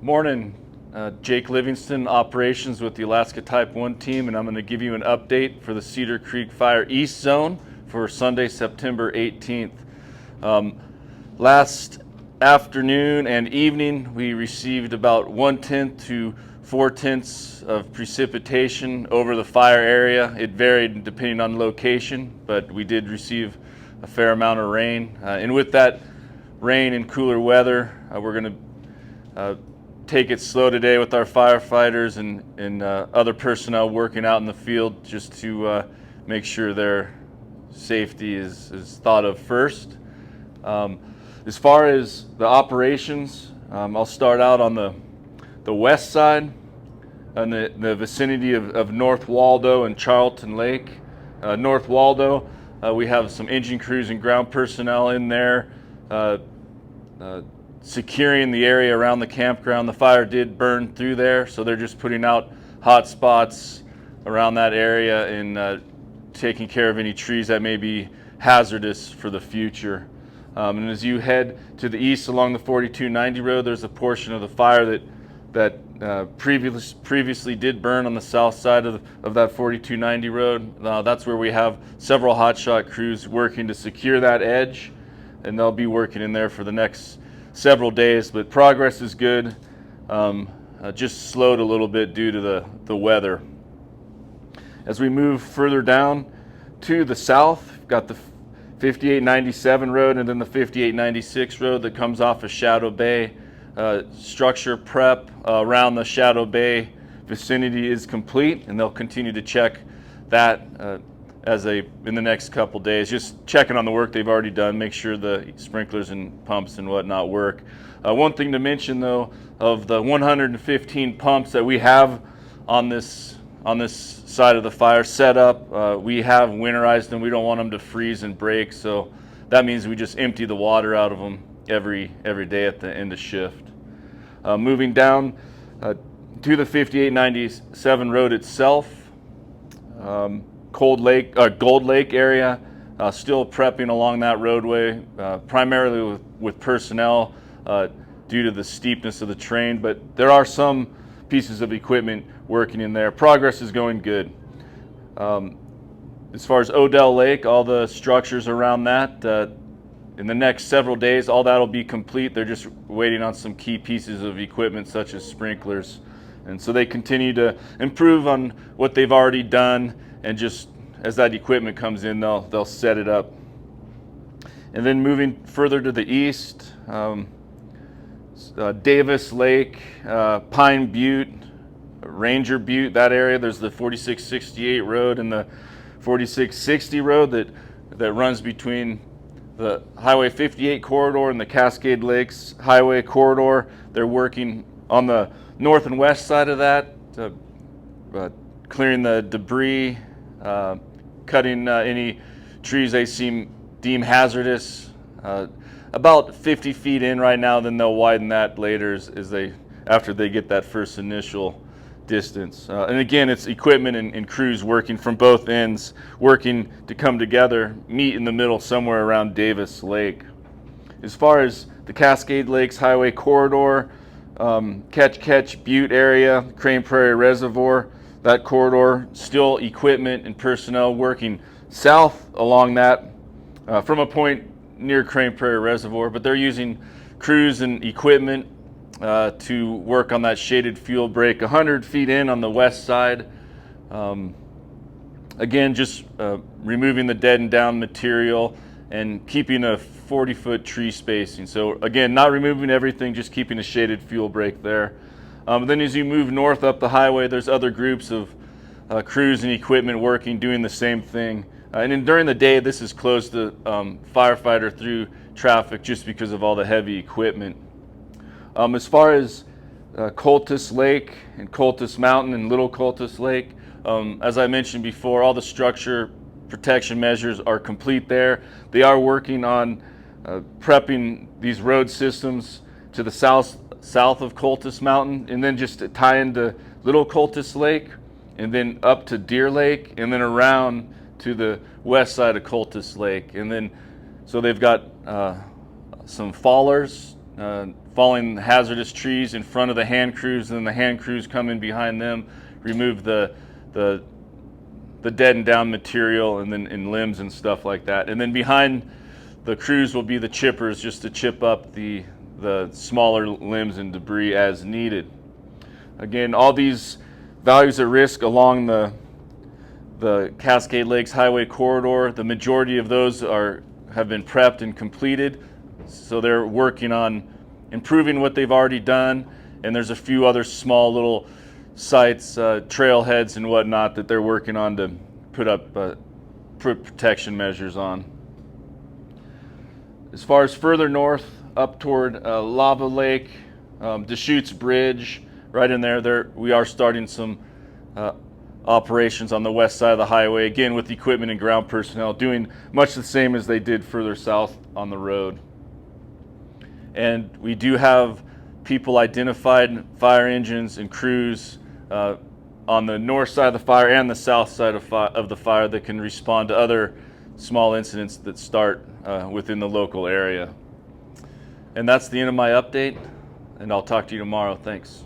Morning, Jake Livingston, operations with the Alaska Type 1 team, and I'm going to give you an update for the Cedar Creek Fire East Zone for Sunday, September 18th. Last afternoon and evening, we received about 1/10 to 4/10 of precipitation over the fire area. It varied depending on location, but we did receive a fair amount of rain. And with that rain and cooler weather, we're going to take it slow today with our firefighters and other personnel working out in the field, just to make sure their safety is thought of first. As far as the operations, I'll start out on the west side, in the vicinity of North Waldo and Charlton Lake. North Waldo, we have some engine crews and ground personnel in there securing the area around the campground. The fire did burn through there, so they're just putting out hot spots around that area and taking care of any trees that may be hazardous for the future. And as you head to the east along the 4290 road, there's a portion of the fire that previously did burn on the south side of that 4290 road. That's where we have several hotshot crews working to secure that edge, and they'll be working in there for the next several days, but progress is good. Just slowed a little bit due to the weather. As we move further down to the south, we've got the 5897 road and then the 5896 road that comes off of Shadow Bay. Structure prep around the Shadow Bay vicinity is complete, and they'll continue to check that in the next couple days, just checking on the work they've already done, make sure the sprinklers and pumps and whatnot work. One thing to mention though, of the 115 pumps that we have on this side of the fire set up, we have winterized them. We don't want them to freeze and break, so that means we just empty the water out of them every day at the end of shift. Moving down to the 5897 road itself, Gold Lake area, still prepping along that roadway, primarily with personnel due to the steepness of the terrain, but there are some pieces of equipment working in there. Progress is going good. As far as Odell Lake, all the structures around that, in the next several days, all that will be complete. They're just waiting on some key pieces of equipment such as sprinklers. And so they continue to improve on what they've already done, and just as that equipment comes in, they'll set it up. And then moving further to the east, Davis Lake, Pine Butte, Ranger Butte, that area, there's the 4668 road and the 4660 road that runs between the Highway 58 corridor and the Cascade Lakes Highway corridor. They're working on the north and west side of that, clearing the debris, cutting any trees they deem hazardous. About 50 feet in right now, then they'll widen that later after they get that first initial distance. And again, it's equipment and crews working from both ends, working to come together, meet in the middle somewhere around Davis Lake. As far as the Cascade Lakes Highway corridor, Ketch Butte area, Crane Prairie Reservoir, that corridor, still equipment and personnel working south along that from a point near Crane Prairie Reservoir, but they're using crews and equipment to work on that shaded fuel break 100 feet in on the west side. Again, just removing the dead and down material and keeping a 40-foot tree spacing. So again, not removing everything, just keeping a shaded fuel break there. Then as you move north up the highway, there's other groups of crews and equipment working, doing the same thing. And then during the day, this is closed to firefighter through traffic just because of all the heavy equipment. As far as Cultus Lake and Cultus Mountain and Little Cultus Lake, as I mentioned before, all the structure protection measures are complete there. They are working on prepping these road systems to the south of Cultus Mountain, and then just to tie into Little Cultus Lake, and then up to Deer Lake, and then around to the west side of Cultus Lake. And then so they've got some fallers falling hazardous trees in front of the hand crews, and then the hand crews come in behind them, remove the dead and down material and then in limbs and stuff like that. And then behind the crews will be the chippers, just to chip up the smaller limbs and debris as needed. Again, all these values at risk along the Cascade Lakes Highway corridor, the majority of those have been prepped and completed. So they're working on improving what they've already done, and there's a few other small little sites, trailheads and whatnot that they're working on to put up protection measures on. As far as further north, up toward Lava Lake, Deschutes Bridge, right in there, we are starting some operations on the west side of the highway, again with equipment and ground personnel, doing much the same as they did further south on the road. And we do have people identified, fire engines and crews on the north side of the fire and the south side of the fire that can respond to other small incidents that start within the local area. And that's the end of my update, and I'll talk to you tomorrow. Thanks.